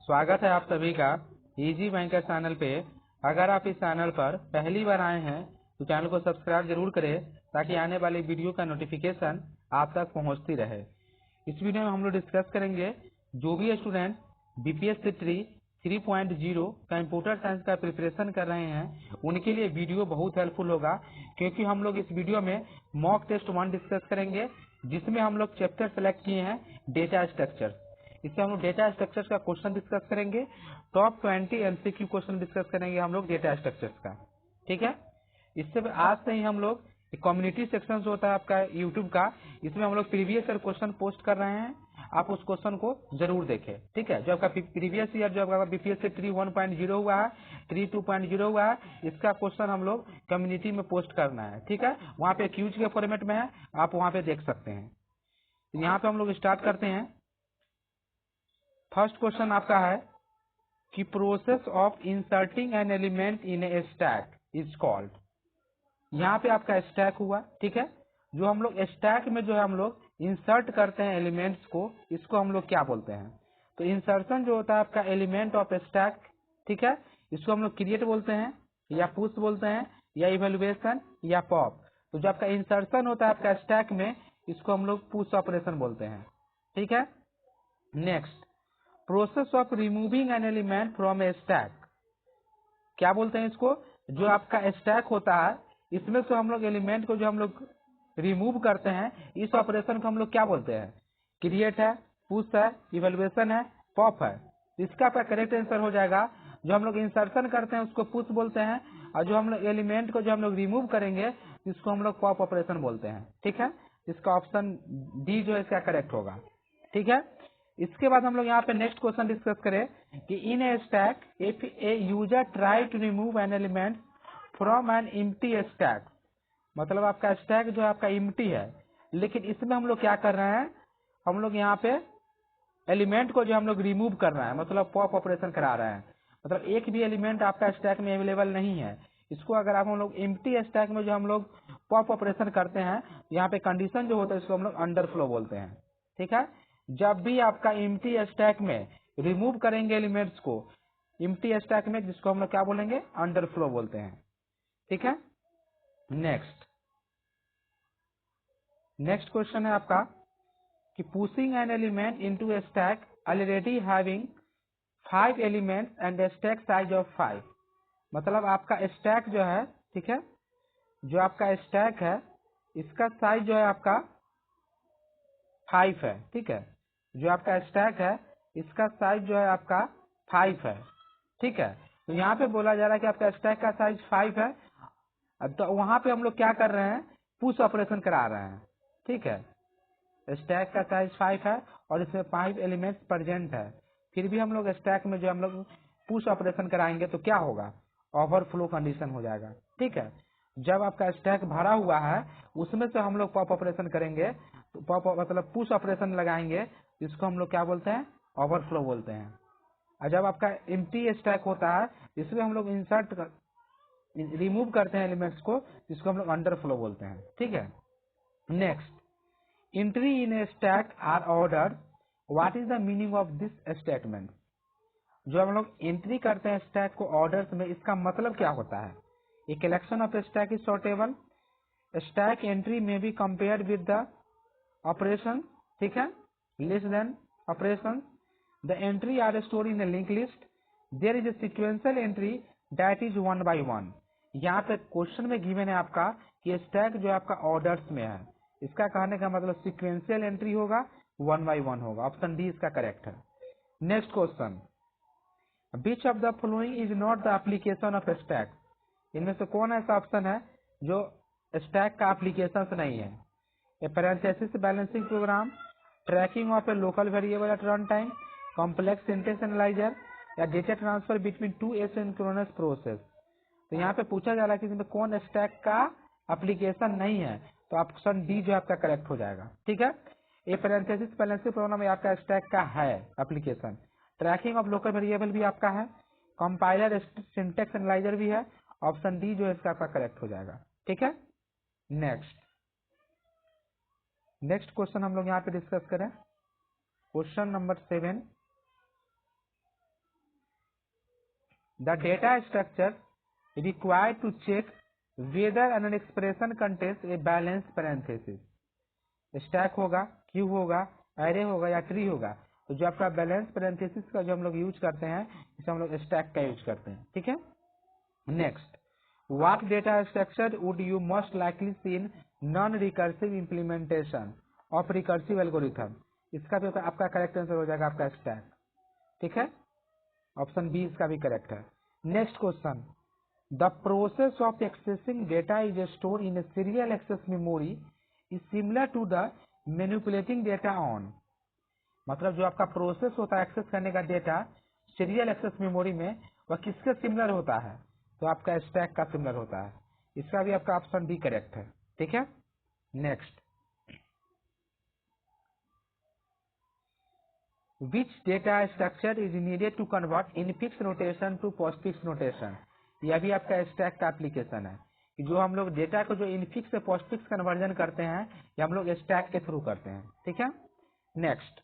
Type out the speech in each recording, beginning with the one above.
स्वागत है आप सभी का इजी बैंकर चैनल पे। अगर आप इस चैनल पर पहली बार आए हैं तो चैनल को सब्सक्राइब जरूर करें ताकि आने वाली वीडियो का नोटिफिकेशन आप तक पहुंचती रहे। इस वीडियो में हम लोग डिस्कस करेंगे जो भी स्टूडेंट बीपीएससी 3.0 कंप्यूटर साइंस का प्रिपरेशन कर रहे हैं उनके लिए वीडियो बहुत हेल्पफुल होगा, क्योंकि हम लोग इस वीडियो में मॉक टेस्ट 1 डिस्कस करेंगे जिसमें हम लोग चैप्टर सेलेक्ट किए हैं डेटा स्ट्रक्चर। इससे हम लोग डेटा स्ट्रक्चर्स का क्वेश्चन डिस्कस करेंगे। टॉप 20 एमसीक्यू क्वेश्चन डिस्कस करेंगे हम लोग डेटा स्ट्रक्चर्स का। ठीक है, इससे आज से ही हम लोग कम्युनिटी सेक्शन जो होता है आपका यूट्यूब का, इसमें हम लोग प्रीवियस ईयर क्वेश्चन पोस्ट कर रहे हैं। आप उस क्वेश्चन को जरूर देखें। ठीक है, जो आपका प्रीवियस ईयर जो आपका बीपीएससी 3.1 हुआ है, 3.2 हुआ है, इसका क्वेश्चन हम लोग कम्युनिटी में पोस्ट करना है। ठीक है, वहाँ पे क्यूज के फॉर्मेट में है, आप वहाँ पे देख सकते हैं। यहाँ पे हम लोग स्टार्ट करते हैं। फर्स्ट क्वेश्चन आपका है कि process of inserting an element in a stack is called. यहाँ पे आपका स्टैक हुआ। ठीक है, जो हम लोग स्टैक में जो है हम लोग इंसर्ट करते हैं एलिमेंट्स को, इसको हम लोग क्या बोलते हैं? तो इंसर्शन जो होता है आपका एलिमेंट ऑफ स्टैक, ठीक है, इसको हम लोग क्रिएट बोलते हैं या पुश बोलते हैं या इवेल्युएशन या पॉप। तो जो आपका इंसर्शन होता है आपका स्टैक में, इसको हम लोग पुश ऑपरेशन बोलते हैं। ठीक है, next process of removing N element from A stack, क्या बोलते हैं इसको? जो आपका स्टैक होता है इसमें से हम लोग एलिमेंट को जो हम लोग रिमूव करते हैं, इस ऑपरेशन को हम लोग क्या बोलते हैं? क्रिएट है, पुश है, इवेल्युएशन है, पॉप है। इसका आपका करेक्ट आंसर हो जाएगा, जो हम लोग इंसर्शन करते हैं उसको पुश बोलते हैं, और जो हम लोग एलिमेंट को जो हम लोग रिमूव करेंगे इसको हम लोग पॉप ऑपरेशन बोलते हैं। ठीक है, इसका ऑप्शन डी जो है इसका करेक्ट होगा। ठीक है, इसके बाद हम लोग यहाँ पे नेक्स्ट क्वेश्चन डिस्कस करें कि in a stack if a user try to remove an element from an empty stack, मतलब आपका स्टैक जो है आपका एम्प्टी है, लेकिन इसमें हम लोग क्या कर रहे हैं? हम लोग यहाँ पे एलिमेंट को जो हम लोग रिमूव कर रहे हैं, मतलब पॉप ऑपरेशन करा रहे हैं। मतलब एक भी एलिमेंट आपका स्टैक में अवेलेबल नहीं है। इसको अगर आप हम लोग एम्प्टी स्टैक में जो हम लोग पॉप ऑपरेशन करते हैं, यहाँ पे कंडीशन जो होता है इसको हम लोग अंडरफ्लो बोलते हैं। ठीक है, जब भी आपका एम्प्टी स्टैक में रिमूव करेंगे एलिमेंट्स को एम्प्टी स्टैक में, जिसको हम लोग क्या बोलेंगे? अंडरफ्लो बोलते हैं। ठीक है, नेक्स्ट क्वेश्चन है आपका कि pushing an element into A stack already having 5 elements and A stack size of 5, मतलब आपका स्टैक जो है, ठीक है, जो आपका स्टैक है इसका साइज जो है आपका 5 है। ठीक है, जो आपका स्टैक है इसका साइज जो है आपका 5 है। ठीक है, तो यहाँ पे बोला जा रहा है कि आपका स्टैक का साइज 5 है, तो वहां पे हम लोग क्या कर रहे हैं? पुश ऑपरेशन करा रहे हैं। ठीक है, स्टैक का साइज 5 है और इसमें 5 एलिमेंट्स प्रेजेंट है, फिर भी हम लोग स्टैक में जो हम लोग पुश ऑपरेशन कराएंगे तो क्या होगा? ओवरफ्लो कंडीशन हो जाएगा। ठीक है, जब आपका स्टैक भरा हुआ है उसमें से हम लोग पॉप ऑपरेशन करेंगे, तो पॉप मतलब पुश ऑपरेशन लगाएंगे, इसको हम लोग क्या बोलते हैं? ओवरफ्लो बोलते हैं। और जब आपका एम्प्टी स्टैक होता है इसमें हम लोग इंसर्ट रिमूव करते हैं एलिमेंट्स को, जिसको हम लोग अंडरफ्लो बोलते हैं। ठीक है, next entry in a stack are order, what is the meaning of this statement? जो हम लोग एंट्री करते हैं स्टैक को ऑर्डर्स में, इसका मतलब क्या होता है? A collection of stack is sortable, stack entry में be compared with the operation, ठीक है, less than operation, the entry are store in a link list, there is a sequential entry that is 1 by 1। यहाँ पे question में given है आपका कि stack जो आपका ऑर्डर्स में है, इसका कहने का मतलब सिक्वेंशियल एंट्री होगा, 1 by 1 होगा। ऑप्शन डी इसका करेक्ट है। Next question, which of the following is not the application of stack? इनमें से कौन ऐसा ऑप्शन है जो स्टैक का एप्लीकेशन नहीं है? A parenthesis balancing program, tracking of a local variable at run time, complex syntax analyser, या data transfer between 2 asynchronous process. तो यहाँ पे पूछा जा रहा है कि इसमें कौन स्टैक का एप्लीकेशन नहीं है, तो ऑप्शन डी जो आपका करेक्ट हो जाएगा। ठीक है, ए पैरेंथेसिस बैलेंसिंग प्रोग्राम में आपका स्टैक का है application, tracking of local variable भी आपका है, कंपाइलर सिंटेक्स एनालाइजर भी है। ऑप्शन डी जो है इसका आपका करेक्ट हो जाएगा। ठीक है, नेक्स्ट क्वेश्चन हम लोग यहाँ पे डिस्कस करें, question number 7। The data structure required to check whether an expression contains a balance parenthesis. Stack होगा, क्यू होगा, एरे होगा या ट्री होगा, तो जो आपका बैलेंस पैरेंथेसिस का जो हम लोग यूज करते हैं इसे हम लोग स्टैक का यूज करते हैं। ठीक है। Next, what data structure would you most likely see in non recursive implementation of recursive algorithm. इसका भी आपका करेक्ट आंसर हो जाएगा आपका स्टैक। ठीक है, ऑप्शन बी इसका भी करेक्ट है। Next question, the process of accessing data is store in a serial access memory is similar to the manipulating data on. मतलब जो आपका प्रोसेस होता है एक्सेस करने का डेटा सीरियल एक्सेस मेमोरी में, वह किसके सिमिलर होता है, तो आपका स्टैक का सिमिलर होता है। इसका भी आपका ऑप्शन बी करेक्ट है। ठीक है। Next, which data structure is needed to convert infix notation to postfix notation. यह भी आपका स्टैक का एप्लीकेशन है कि जो हम लोग डेटा को जो इनफिक्स से पोस्टफिक्स कन्वर्जन करते हैं ये हम लोग स्टैक के थ्रू करते हैं। ठीक है। Next,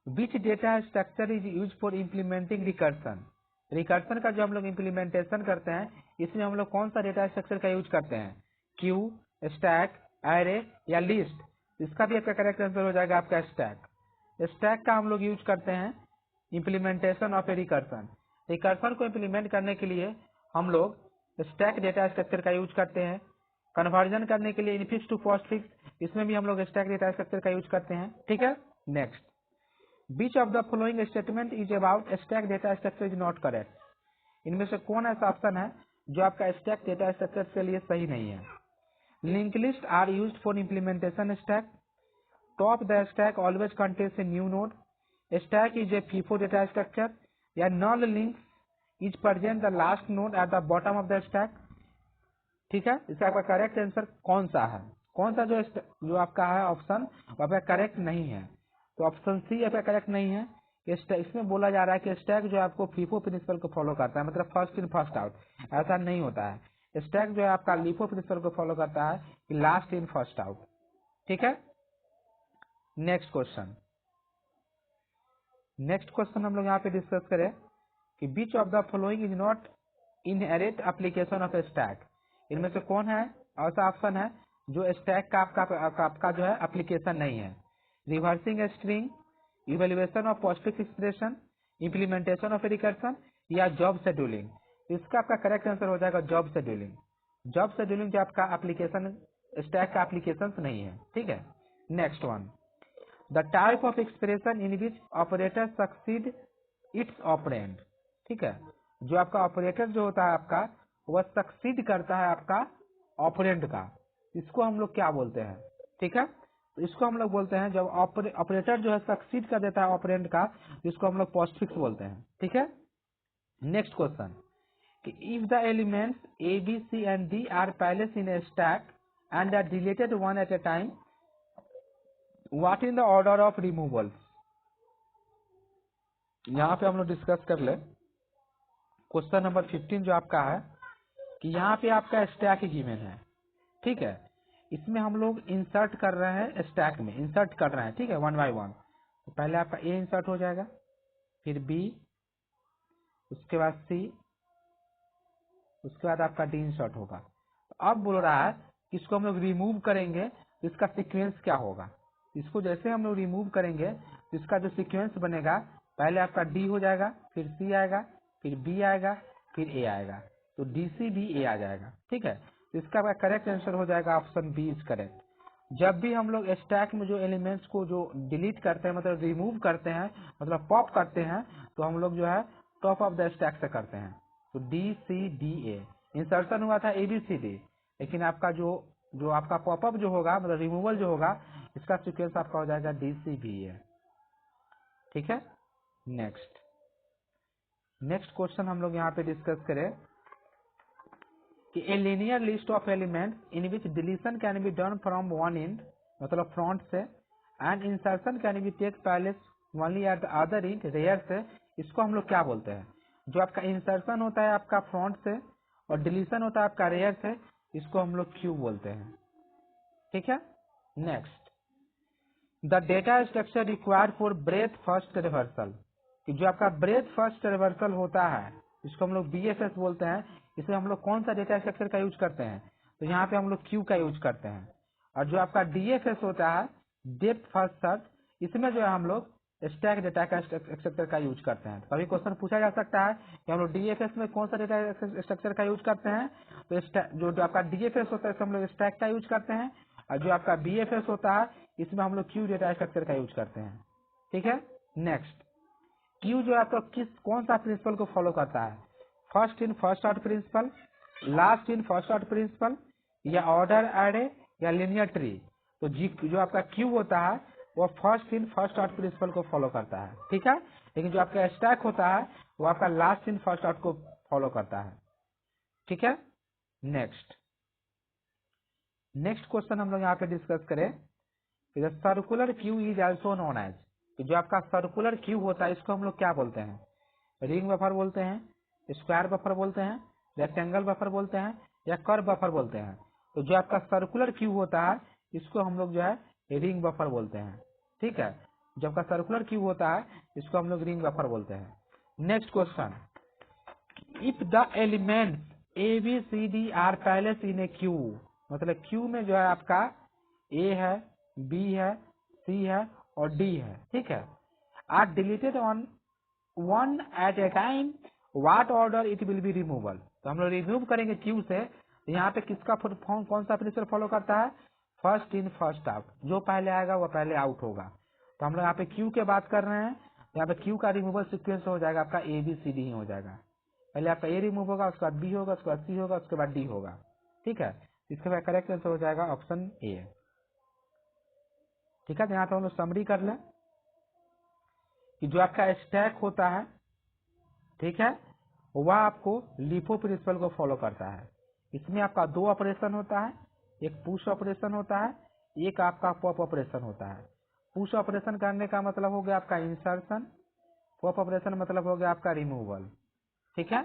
which data structure is use for implementing recursion. Recursion का जो हम लोग इम्प्लीमेंटेशन करते हैं इसमें हम लोग कौन सा डेटा स्ट्रक्चर का यूज करते हैं, क्यू, स्टैक, एरे या लिस्ट। इसका भी आपका करेक्ट आंसर हो जाएगा आपका स्टैक। स्टैक का हम लोग यूज करते हैं implementation of A recursion. Recursion को इम्प्लीमेंट करने के लिए हम लोग स्टैक डेटा स्ट्रक्चर का यूज करते हैं। कन्वर्जन करने के लिए इनफिक्स टू पोस्टफिक्स, इसमें भी हम लोग स्टैक डेटा स्ट्रक्चर का यूज करते हैं। ठीक है। Next, which of the following statement is about stack data structure is not correct. इनमें से कौन ऐसा ऑप्शन है जो आपका स्टैक डेटा स्ट्रक्चर के लिए सही नहीं है। Link list are used for implementation stack, top the stack always contains a new node, stack is a FIFO data structure, या non link is present the last node at the bottom of the stack. ठीक है, इसका आपका correct answer कौन सा है, कौन सा जो आपका है ऑप्शन वो आपका करेक्ट नहीं है, तो ऑप्शन सी आपका करेक्ट नहीं है। इसमें बोला जा रहा है कि स्टैक जो आपको फीफो प्रिंसिपल को फॉलो करता है, मतलब फर्स्ट इन फर्स्ट आउट, ऐसा नहीं होता है। स्टैक जो है आपका लीफो प्रिंसिपल को फॉलो करता है कि लास्ट इन फर्स्ट आउट। ठीक है। नेक्स्ट क्वेश्चन, हम लोग यहाँ पे डिस्कस करें कि which of the following is not inherit application of stack. इनमें से कौन है ऐसा ऑप्शन है जो स्टैक का आपका जो है एप्लीकेशन नहीं है। Reversing string, evaluation of postfix expression, implementation of recursion, या जॉब शेड्यूलिंग। इसका आपका करेक्ट आंसर हो जाएगा जॉब शेड्यूलिंग। जॉब शेड्यूलिंग जो आपका एप्लीकेशन स्टैक का एप्लीकेशन नहीं है। ठीक है। Next one, the type of expression in which operator succeed it's operand. ठीक है, जो आपका ऑपरेटर जो होता है आपका वह सक्सीड करता है आपका ऑपरेंड का, इसको हम लोग क्या बोलते हैं। ठीक है, तो इसको हम लोग बोलते हैं जब ऑपरेटर जो है सक्सीड कर देता है ऑपरेंड का, जिसको हम लोग पोस्टफिक्स बोलते हैं। ठीक है। नेक्स्ट क्वेश्चन, कि if the elements A B C and D are placed in a stack and are deleted one at a time, what in the order of removal. यहाँ पे हम लोग डिस्कस कर ले क्वेश्चन नंबर 15 जो आपका है कि यहाँ पे आपका स्टैक गिवन है। ठीक है, इसमें हम लोग इंसर्ट कर रहे हैं, स्टैक में इंसर्ट कर रहे हैं। ठीक है, वन बाय वन। तो पहले आपका ए इंसर्ट हो जाएगा, फिर बी, उसके बाद सी, उसके बाद आपका डी इंसर्ट होगा। तो अब बोल रहा है कि इसको हम लोग रिमूव करेंगे तो इसका सीक्वेंस क्या होगा। इसको जैसे हम लोग रिमूव करेंगे तो इसका जो सीक्वेंस बनेगा, पहले आपका डी हो जाएगा, फिर सी आएगा, फिर बी आएगा, फिर ए आएगा, तो डी सी बी ए आ जाएगा। ठीक है, तो इसका करेक्ट आंसर हो जाएगा ऑप्शन बी इज करेक्ट। जब भी हम लोग स्टैक में जो एलिमेंट्स को जो डिलीट करते हैं, मतलब रिमूव करते हैं, मतलब पॉप करते हैं, तो हम लोग जो है टॉप ऑफ द स्टैक से करते हैं। तो D C D A insertion हुआ था ए बी सी डी, लेकिन आपका जो आपका पॉपअप जो होगा, मतलब रिमूवल जो होगा, इसका सीक्वेंस आपका हो जाएगा डी सी बी ए। ठीक है। नेक्स्ट क्वेश्चन हम लोग यहाँ पे डिस्कस करें कि a linear list of elements in which deletion can be done from one end, मतलब फ्रंट से, and insertion can be take place only at the other end, rear से, इसको हम लोग क्या बोलते हैं। जो आपका इंसर्शन होता है आपका फ्रंट से और डिलीशन होता है आपका रेयर से, इसको हम लोग क्यू बोलते हैं। ठीक है। Next, the data structure required for breath first reversal. कि जो आपका ब्रेथ फर्स्ट रिवर्सल होता है, इसको हम लोग BFS बोलते हैं, इसमें हम लोग कौन सा डेटा स्ट्रक्चर का यूज करते हैं, तो यहाँ पे हम लोग क्यू का यूज करते हैं। और जो आपका DFS होता है, डेप्थ फर्स्ट सर्च, इसमें जो है हम लोग स्टैक डेटा का स्ट्रक्चर का यूज करते हैं। कभी क्वेश्चन पूछा जा सकता है कि हम लोग DFS में कौन सा डेटा स्ट्रक्चर का यूज करते हैं, तो जो आपका DFS होता है इसमें हम लोग स्टैक का यूज करते हैं, और जो आपका BFS होता है इसमें हम लोग क्यू डेटा स्ट्रक्चर का यूज करते हैं। ठीक है, नेक्स्ट क्यू जो है आपका कौन सा प्रिंसिपल को फॉलो करता है, first in first out principle, last in first out principle, या ऑर्डर एरे, या लिनियर ट्री। तो जो आपका क्यू होता है वो first in first out principle को फॉलो करता है। ठीक है, लेकिन जो आपका स्टैक होता है वो आपका लास्ट इन फर्स्ट आउट को फॉलो करता है। ठीक है, नेक्स्ट क्वेश्चन हम लोग यहाँ पे डिस्कस करें, circular queue is also known as, जो आपका सर्कुलर क्यू होता है इसको हम लोग क्या बोलते हैं, रिंग बफर बोलते हैं, स्क्वायर बफर बोलते हैं, रेक्टेंगल बफर बोलते हैं, या कर्व बफर बोलते हैं। तो जो आपका सर्कुलर क्यू होता है इसको हम लोग जो है रिंग बफर बोलते हैं। ठीक है, जब का सर्कुलर क्यू होता है इसको हम लोग रिंग बफर बोलते हैं। Next question, if the element ABCD are placed in a queue, मतलब क्यू में जो है आपका A है, B है, C है और D है। ठीक है, are deleted on one at a time, what order it will be removal. तो हम लोग रिमूव करेंगे क्यू से, यहाँ पे किसका फॉर्म कौन सा प्रिंसिपल फॉलो करता है, फर्स्ट इन फर्स्ट आउट, जो पहले आएगा वो पहले आउट होगा। तो हम लोग यहाँ पे क्यू के बात कर रहे हैं, यहाँ पे क्यू का रिमूवल सीक्वेंस हो जाएगा आपका ABCD ही हो जाएगा। पहले आपका A रिमूव होगा, उसके बाद B होगा, उसके बाद C होगा, उसके बाद D होगा। ठीक है, इसके बाद करेक्ट आंसर हो जाएगा ऑप्शन A। ठीक है, तो यहाँ पे हम लोग समरी कर लें कि जो आपका स्टैक होता है, ठीक है, वह आपको लिफो प्रिंसिपल को फॉलो करता है। इसमें आपका दो ऑपरेशन होता है, एक पुश ऑपरेशन होता है, एक आपका पॉप ऑपरेशन होता है। पुश ऑपरेशन करने का मतलब हो गया आपका इंसर्शन, पॉप ऑपरेशन मतलब हो गया आपका रिमूवल। ठीक है,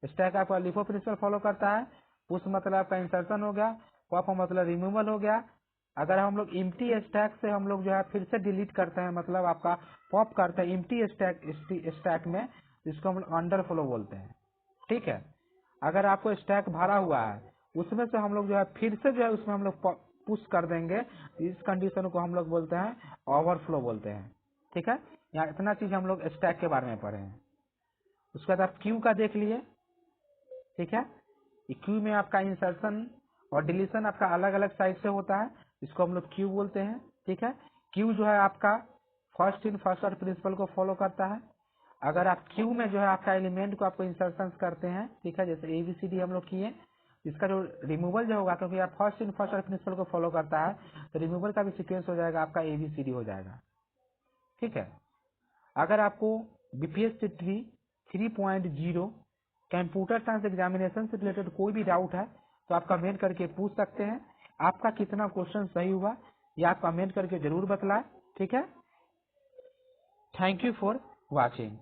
स्टैक आपका लिफो प्रिंसिपल फॉलो करता है, पुश मतलब आपका इंसर्शन हो गया, पॉप मतलब रिमूवल हो गया। अगर हम लोग इम्प्टी स्टैक से हम लोग जो है फिर से डिलीट करते हैं, मतलब आपका पॉप करते हैं इम्प्टी स्टैक में, जिसको हम लोग अंडर फ्लो बोलते हैं। ठीक है, अगर आपको स्टैक भरा हुआ है उसमें से हम लोग जो है फिर से जो है उसमें हम लोग पुश कर देंगे, इस कंडीशन को हम लोग बोलते हैं ओवरफ्लो बोलते हैं। ठीक है, यहाँ इतना चीज हम लोग स्टैक के बारे में पढ़े हैं। उसके बाद आप क्यू का देख लिए। ठीक है, क्यू में आपका इंसर्शन और डिलीशन आपका अलग अलग साइड से होता है, इसको हम लोग क्यू बोलते हैं। ठीक है, क्यू जो है आपका first in first out principle को फॉलो करता है। अगर आप क्यू में जो है आपका एलिमेंट को आपको इंसर्शन करते हैं, ठीक है, जैसे ABCD हम लोग किए, इसका जो रिमूवल जो होगा, क्योंकि आप first in first out principle को फॉलो करता है, तो रिमूवल का भी सीक्वेंस हो जाएगा आपका ABCD हो जाएगा। ठीक है, अगर आपको BPSC 3.0 कंप्यूटर साइंस एग्जामिनेशन से रिलेटेड कोई भी डाउट है तो आप कमेंट करके पूछ सकते हैं। आपका कितना क्वेश्चन सही हुआ ये आप कमेंट करके जरूर बतलाएं। ठीक है, थैंक यू फॉर वॉचिंग।